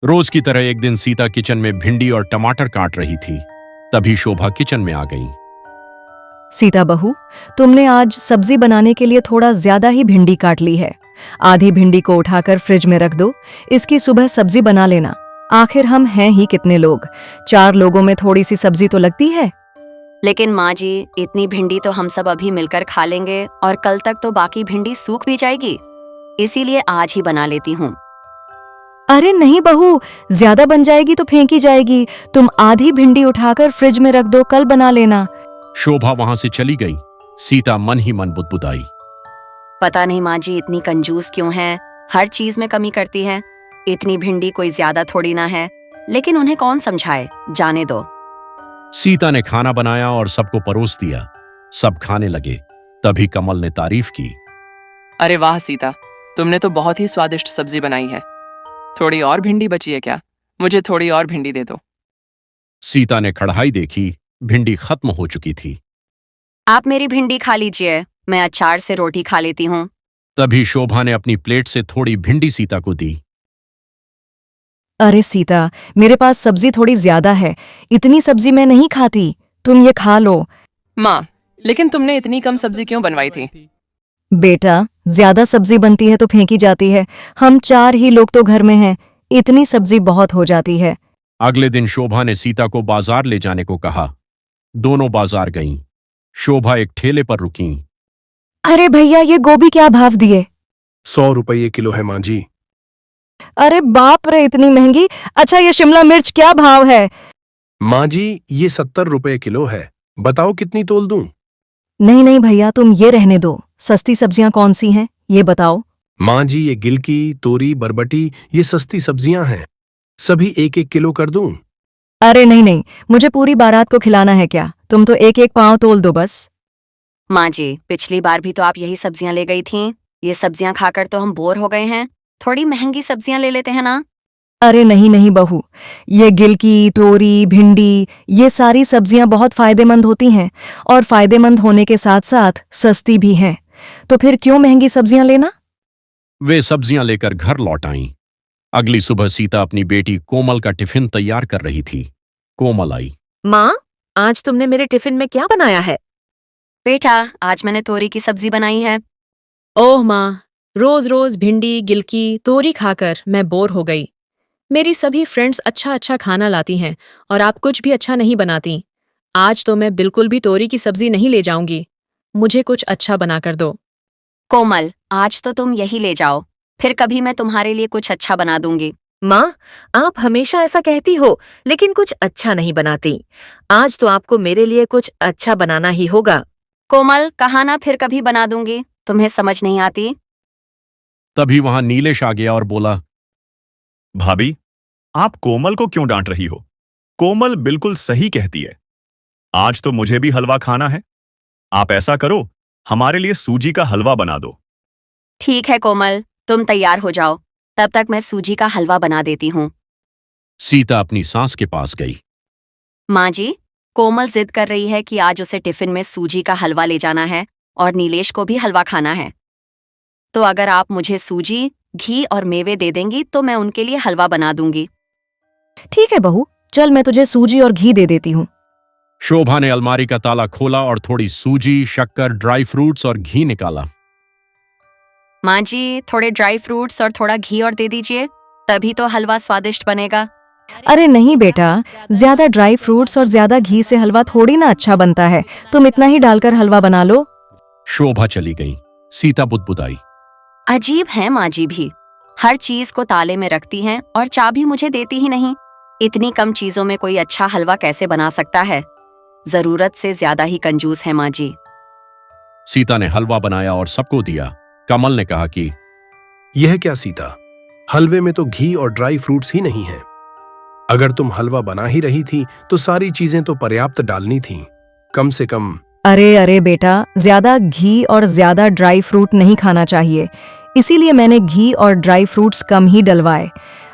रोज की तरह एक दिन सीता किचन में भिंडी और टमाटर काट रही थी। तभी शोभा किचन में आ गई। सीता बहू, तुमने आज सब्जी बनाने के लिए थोड़ा ज्यादा ही भिंडी काट ली है। आधी भिंडी को उठाकर फ्रिज में रख दो, इसकी सुबह सब्जी बना लेना। आखिर हम हैं ही कितने लोग, 4 लोगों में थोड़ी सी सब्जी तो लगती है। लेकिन माँ जी, इतनी भिंडी तो हम सब अभी मिलकर खा लेंगे और कल तक तो बाकी भिंडी सूख भी जाएगी, इसीलिए आज ही बना लेती हूँ। अरे नहीं बहू, ज्यादा बन जाएगी तो फेंकी जाएगी। तुम आधी भिंडी उठाकर फ्रिज में रख दो, कल बना लेना। शोभा वहां से चली गई। सीता मन ही मन बुदबुदाई। पता नहीं माँ जी इतनी कंजूस क्यों है, हर चीज में कमी करती है। इतनी भिंडी कोई ज्यादा थोड़ी ना है, लेकिन उन्हें कौन समझाए, जाने दो। सीता ने खाना बनाया और सबको परोस दिया। सब खाने लगे। तभी कमल ने तारीफ की। अरे वाह सीता, तुमने तो बहुत ही स्वादिष्ट सब्जी बनाई है। थोड़ी और भिंडी बची है क्या? मुझे थोड़ी और भिंडी दे दो। सीता ने कढ़ाई देखी, भिंडी खत्म हो चुकी थी। आप मेरी भिंडी खा लीजिए, मैं अचार से रोटी खा लेती हूँ। तभी शोभा ने अपनी प्लेट से थोड़ी भिंडी सीता को दी। अरे सीता, मेरे पास सब्जी थोड़ी ज्यादा है, इतनी सब्जी मैं नहीं खाती, तुम ये खा लो। माँ, लेकिन तुमने इतनी कम सब्जी क्यों बनवाई थी? बेटा, ज्यादा सब्जी बनती है तो फेंकी जाती है। हम 4 ही लोग तो घर में हैं, इतनी सब्जी बहुत हो जाती है। अगले दिन शोभा ने सीता को बाजार ले जाने को कहा। दोनों बाजार गईं। शोभा एक ठेले पर रुकी। अरे भैया, ये गोभी क्या भाव दिए? 100 रुपये किलो है माँ जी। अरे बाप रे, इतनी महंगी। अच्छा, ये शिमला मिर्च क्या भाव है? माँ जी, ये 70 रुपये किलो है। बताओ कितनी तोल दूं? नहीं नहीं भैया, तुम ये रहने दो। सस्ती सब्जियां कौन सी हैं, ये बताओ। माँ जी, ये गिलकी, तोरी, बरबटी, ये सस्ती सब्जियां हैं। सभी 1-1 किलो कर दूं? अरे नहीं नहीं, मुझे पूरी बारात को खिलाना है क्या? तुम तो 1-1 पाव तोल दो बस। माँ जी, पिछली बार भी तो आप यही सब्जियां ले गई थीं। ये सब्जियां खाकर तो हम बोर हो गए हैं, थोड़ी महंगी सब्जियां ले लेते हैं ना। अरे नहीं नहीं बहू, ये गिलकी, तोरी, भिंडी, ये सारी सब्जियां बहुत फायदेमंद होती हैं और फायदेमंद होने के साथ साथ सस्ती भी हैं। तो फिर क्यों महंगी सब्जियां लेना? वे सब्जियां लेकर घर लौट आईं। अगली सुबह सीता अपनी बेटी कोमल का टिफिन तैयार कर रही थी। कोमल आई। माँ, आज तुमने मेरे टिफिन में क्या बनाया है? बेटा, आज मैंने तोरी की सब्जी बनाई है। ओह माँ, रोज रोज भिंडी, गिलकी, तोरी खाकर मैं बोर हो गई। मेरी सभी फ्रेंड्स अच्छा अच्छा खाना लाती हैं और आप कुछ भी अच्छा नहीं बनाती। आज तो मैं बिल्कुल भी तोरी की सब्जी नहीं ले जाऊंगी। मुझे कुछ अच्छा बनाकर दो। कोमल, आज तो तुम यही ले जाओ, फिर कभी मैं तुम्हारे लिए कुछ अच्छा बना दूंगी। माँ, आप हमेशा ऐसा कहती हो, लेकिन कुछ अच्छा नहीं बनाती। आज तो आपको मेरे लिए कुछ अच्छा बनाना ही होगा। कोमल, कहा ना फिर कभी बना दूंगी, तुम्हें समझ नहीं आती। तभी वहां नीलेश आ गया और बोला। भाभी, आप कोमल को क्यों डांट रही हो? कोमल बिल्कुल सही कहती है। आज तो मुझे भी हलवा खाना है। आप ऐसा करो, हमारे लिए सूजी का हलवा बना दो। ठीक है कोमल, तुम तैयार हो जाओ, तब तक मैं सूजी का हलवा बना देती हूँ। सीता अपनी सास के पास गई। माँ जी, कोमल जिद कर रही है कि आज उसे टिफिन में सूजी का हलवा ले जाना है और नीलेश को भी हलवा खाना है। तो अगर आप मुझे सूजी, घी और मेवे दे देंगी तो मैं उनके लिए हलवा बना दूंगी। ठीक है बहू, चल मैं तुझे सूजी और घी दे देती हूँ। शोभा ने अलमारी का ताला खोला और थोड़ी सूजी, शक्कर, ड्राई फ्रूट्स और घी निकाला। माँ जी, थोड़े ड्राई फ्रूट्स और थोड़ा घी और दे दीजिए, तभी तो हलवा स्वादिष्ट बनेगा। अरे नहीं बेटा, ज्यादा ड्राई फ्रूट्स और ज्यादा घी से हलवा थोड़ी ना अच्छा बनता है। तुम इतना ही डालकर हलवा बना लो। शोभा चली गई। सीता बुदबुदाई। अजीब है माँ जी भी, हर चीज को ताले में रखती हैं और चाबी मुझे देती ही नहीं। इतनी कम चीजों में कोई अच्छा हलवा कैसे बना सकता है? जरूरत से ज्यादा ही कंजूस है माँ जी। सीता ने हलवा बनाया और सबको दिया। कमल ने कहा कि यह क्या सीता, हलवे में तो घी और ड्राई फ्रूट्स ही नहीं है। अगर तुम हलवा बना ही रही थी तो सारी चीजें तो पर्याप्त डालनी थीं, कम से कम। अरे अरे बेटा, ज्यादा घी और ज्यादा ड्राई फ्रूट नहीं खाना चाहिए, इसीलिए मैंने घी और ड्राई फ्रूट्स कम ही डलवाए।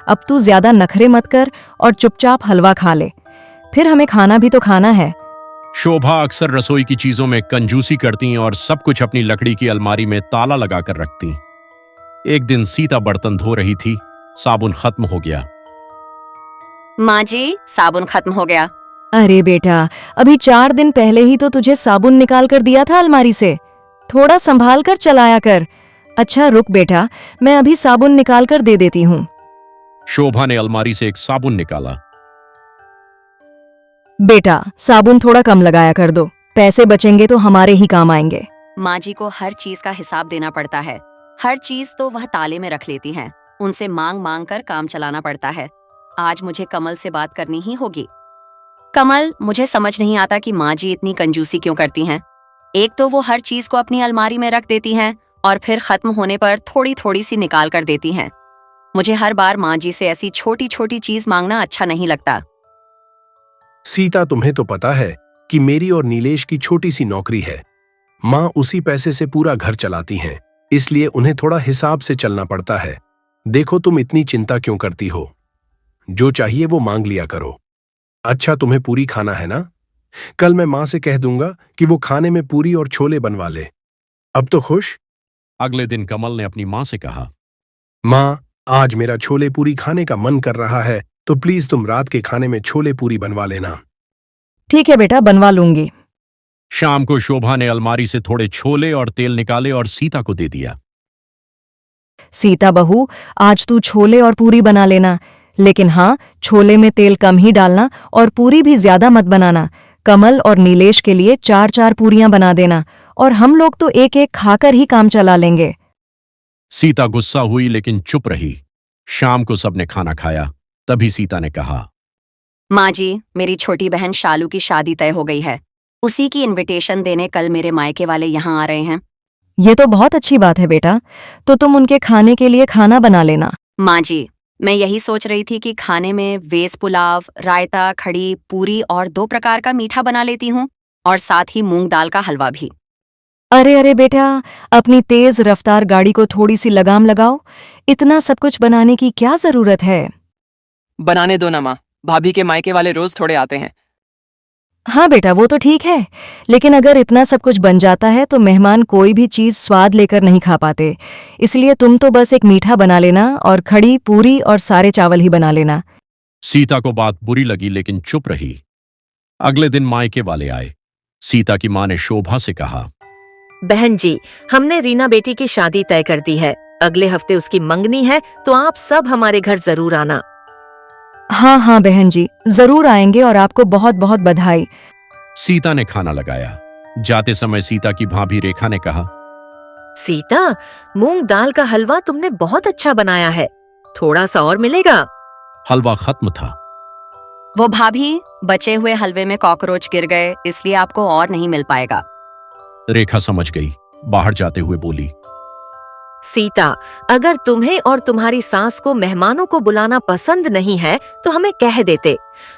अब तू ज्यादा नखरे मत कर और चुपचाप हलवा खा ले, फिर हमें खाना भी तो खाना है। शोभा अक्सर रसोई की चीजों में कंजूसी करती और सब कुछ अपनी लकड़ी की अलमारी में ताला लगाकर रखती। एक दिन सीता बर्तन धो रही थी, साबुन खत्म हो गया। माँ जी, साबुन खत्म हो गया। अरे बेटा, अभी 4 दिन पहले ही तो तुझे साबुन निकाल कर दिया था अलमारी से। थोड़ा संभाल कर चलाया कर। अच्छा रुक बेटा, मैं अभी साबुन निकाल कर दे देती हूँ। शोभा ने अलमारी से एक साबुन निकाला। बेटा, साबुन थोड़ा कम लगाया कर दो, पैसे बचेंगे तो हमारे ही काम आएंगे। माँ जी को हर चीज का हिसाब देना पड़ता है। हर चीज तो वह ताले में रख लेती हैं। उनसे मांग मांग कर काम चलाना पड़ता है। आज मुझे कमल से बात करनी ही होगी। कमल, मुझे समझ नहीं आता कि माँ जी इतनी कंजूसी क्यों करती हैं। एक तो वो हर चीज को अपनी अलमारी में रख देती हैं और फिर खत्म होने पर थोड़ी थोड़ी सी निकाल कर देती हैं। मुझे हर बार माँ जी से ऐसी छोटी छोटी चीज मांगना अच्छा नहीं लगता। सीता, तुम्हें तो पता है कि मेरी और नीलेश की छोटी सी नौकरी है। माँ उसी पैसे से पूरा घर चलाती हैं, इसलिए उन्हें थोड़ा हिसाब से चलना पड़ता है। देखो, तुम इतनी चिंता क्यों करती हो? जो चाहिए वो मांग लिया करो। अच्छा, तुम्हें पूरी खाना है ना? कल मैं माँ से कह दूंगा कि वो खाने में पूरी और छोले बनवा ले। अब तो खुश? अगले दिन कमल ने अपनी माँ से कहा, माँ, आज मेरा छोले पूरी खाने का मन कर रहा है, तो प्लीज तुम रात के खाने में छोले पूरी बनवा लेना। ठीक है बेटा, बनवा लूंगी। शाम को शोभा ने अलमारी से थोड़े छोले और तेल निकाले और सीता को दे दिया। सीता बहू, आज तू छोले और पूरी बना लेना, लेकिन हाँ, छोले में तेल कम ही डालना और पूरी भी ज्यादा मत बनाना। कमल और नीलेश के लिए 4-4 पूरियां बना देना और हम लोग तो एक एक खाकर ही काम चला लेंगे। सीता गुस्सा हुई लेकिन चुप रही। शाम को सबने खाना खाया। तभी सीता ने कहा, माँ जी, मेरी छोटी बहन शालू की शादी तय हो गई है। उसी की इनविटेशन देने कल मेरे मायके वाले यहाँ आ रहे हैं। ये तो बहुत अच्छी बात है बेटा, तो तुम उनके खाने के लिए खाना बना लेना। माँ जी, मैं यही सोच रही थी कि खाने में वेज पुलाव, रायता, खड़ी, पूरी और 2 प्रकार का मीठा बना लेती हूँ और साथ ही मूंग दाल का हलवा भी। अरे अरे बेटा, अपनी तेज रफ्तार गाड़ी को थोड़ी सी लगाम लगाओ। इतना सब कुछ बनाने की क्या जरूरत है? बनाने दो ना माँ, भाभी के मायके वाले रोज थोड़े आते हैं। हाँ बेटा, वो तो ठीक है, लेकिन अगर इतना सब कुछ बन जाता है तो मेहमान कोई भी चीज स्वाद लेकर नहीं खा पाते। इसलिए तुम तो बस एक मीठा बना लेना और खड़ी, पूरी और सारे चावल ही बना लेना। सीता को बात बुरी लगी लेकिन चुप रही। अगले दिन मायके वाले आए। सीता की माँ ने शोभा से कहा, बहन जी, हमने रीना बेटी की शादी तय कर दी है। अगले हफ्ते उसकी मंगनी है, तो आप सब हमारे घर जरूर आना। हाँ हाँ बहन जी, जरूर आएंगे और आपको बहुत बहुत बधाई। सीता ने खाना लगाया। जाते समय सीता की भाभी रेखा ने कहा, सीता, मूंग दाल का हलवा तुमने बहुत अच्छा बनाया है, थोड़ा सा और मिलेगा? हलवा खत्म था। वो भाभी, बचे हुए हलवे में कॉकरोच गिर गए, इसलिए आपको और नहीं मिल पाएगा। रेखा समझ गई। बाहर जाते हुए बोली, सीता, अगर तुम्हें और तुम्हारी सास को मेहमानों को बुलाना पसंद नहीं है तो हमें कह देते,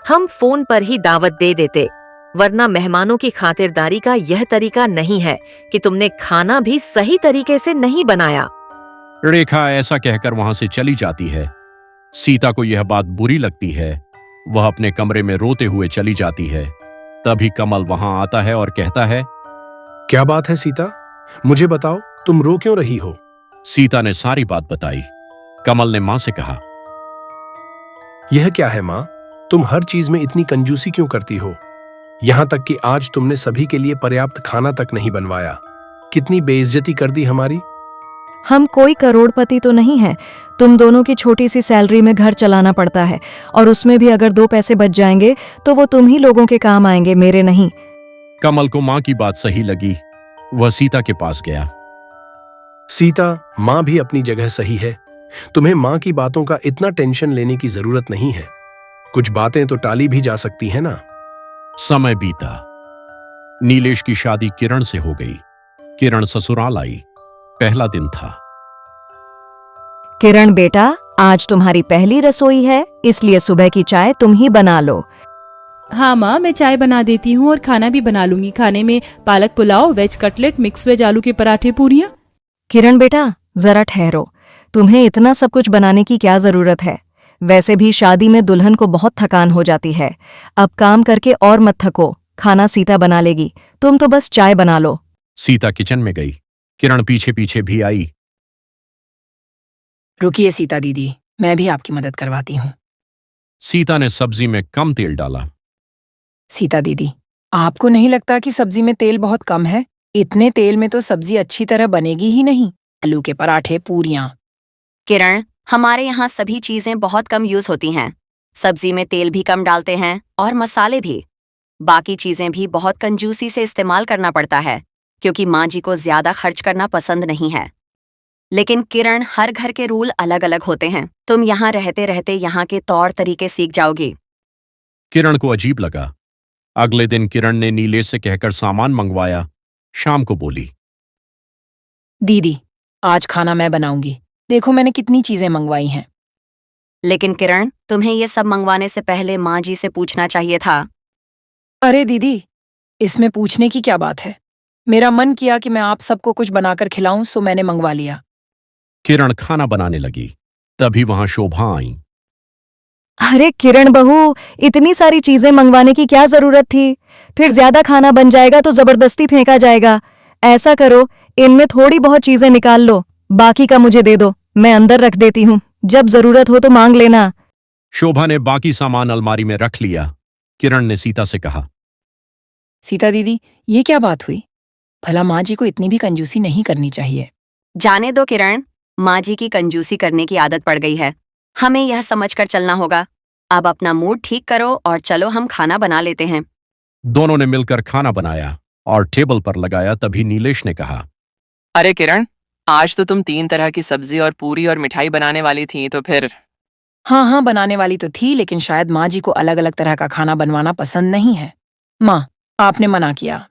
हम फोन पर ही दावत दे देते। वरना मेहमानों की खातिरदारी का यह तरीका नहीं है कि तुमने खाना भी सही तरीके से नहीं बनाया। रेखा ऐसा कहकर वहां से चली जाती है। सीता को यह बात बुरी लगती है। वह अपने कमरे में रोते हुए चली जाती है। तभी कमल वहां आता है और कहता है, क्या बात है सीता? मुझे बताओ, तुम रो क्यों रही हो? सीता ने सारी बात बताई। कमल ने मां से कहा, यह क्या है माँ? तुम हर चीज में इतनी कंजूसी क्यों करती हो? यहां तक कि आज तुमने सभी के लिए पर्याप्त खाना तक नहीं बनवाया। कितनी बेइज्जती कर दी हमारी। हम कोई करोड़पति तो नहीं है। तुम दोनों की छोटी सी सैलरी में घर चलाना पड़ता है और उसमें भी अगर 2 पैसे बच जाएंगे तो वो तुम ही लोगों के काम आएंगे, मेरे नहीं। कमल को मां की बात सही लगी। वह सीता के पास गया। सीता, माँ भी अपनी जगह सही है। तुम्हें माँ की बातों का इतना टेंशन लेने की जरूरत नहीं है। कुछ बातें तो टाली भी जा सकती है ना। समय बीता। नीलेश की शादी किरण से हो गई। किरण ससुराल आई। पहला दिन था। किरण बेटा, आज तुम्हारी पहली रसोई है, इसलिए सुबह की चाय तुम ही बना लो। हाँ माँ, मैं चाय बना देती हूँ और खाना भी बना लूंगी। खाने में पालक पुलाव, वेज कटलेट, मिक्स वेज आलू के पराठे, पूरियाँ। किरण बेटा, जरा ठहरो। तुम्हें इतना सब कुछ बनाने की क्या जरूरत है? वैसे भी शादी में दुल्हन को बहुत थकान हो जाती है। अब काम करके और मत थको। खाना सीता बना लेगी, तुम तो बस चाय बना लो। सीता किचन में गई। किरण पीछे पीछे भी आई। रुकिए सीता दीदी, मैं भी आपकी मदद करवाती हूँ। सीता ने सब्जी में कम तेल डाला। सीता दीदी, आपको नहीं लगता कि सब्जी में तेल बहुत कम है? इतने तेल में तो सब्जी अच्छी तरह बनेगी ही नहीं। आलू के पराठे, पूरियां। किरण, हमारे यहाँ सभी चीजें बहुत कम यूज होती हैं। सब्जी में तेल भी कम डालते हैं और मसाले भी। बाकी चीजें भी बहुत कंजूसी से इस्तेमाल करना पड़ता है, क्योंकि माँ जी को ज्यादा खर्च करना पसंद नहीं है। लेकिन किरण, हर घर के रूल अलग अलग होते हैं। तुम यहाँ रहते रहते यहाँ के तौर तरीके सीख जाओगी। किरण को अजीब लगा। अगले दिन किरण ने नीलेश से कहकर सामान मंगवाया। शाम को बोली, दीदी, आज खाना मैं बनाऊंगी। देखो मैंने कितनी चीजें मंगवाई हैं। लेकिन किरण, तुम्हें ये सब मंगवाने से पहले माँ जी से पूछना चाहिए था। अरे दीदी, इसमें पूछने की क्या बात है? मेरा मन किया कि मैं आप सबको कुछ बनाकर खिलाऊं, सो मैंने मंगवा लिया। किरण खाना बनाने लगी। तभी वहां शोभा आई। अरे किरण बहू, इतनी सारी चीजें मंगवाने की क्या जरूरत थी? फिर ज्यादा खाना बन जाएगा तो जबरदस्ती फेंका जाएगा। ऐसा करो, इनमें थोड़ी बहुत चीजें निकाल लो, बाकी का मुझे दे दो, मैं अंदर रख देती हूँ। जब जरूरत हो तो मांग लेना। शोभा ने बाकी सामान अलमारी में रख लिया। किरण ने सीता से कहा, सीता दीदी, ये क्या बात हुई? भला माँ जी को इतनी भी कंजूसी नहीं करनी चाहिए। जाने दो किरण, माँ जी की कंजूसी करने की आदत पड़ गई है। हमें यह समझकर चलना होगा। अब अपना मूड ठीक करो और चलो हम खाना बना लेते हैं। दोनों ने मिलकर खाना बनाया और टेबल पर लगाया। तभी नीलेश ने कहा, अरे किरण, आज तो तुम 3 तरह की सब्जी और पूरी और मिठाई बनाने वाली थी, तो फिर? हाँ, बनाने वाली तो थी, लेकिन शायद माँ जी को अलग अलग तरह का खाना बनवाना पसंद नहीं है। माँ, आपने मना किया,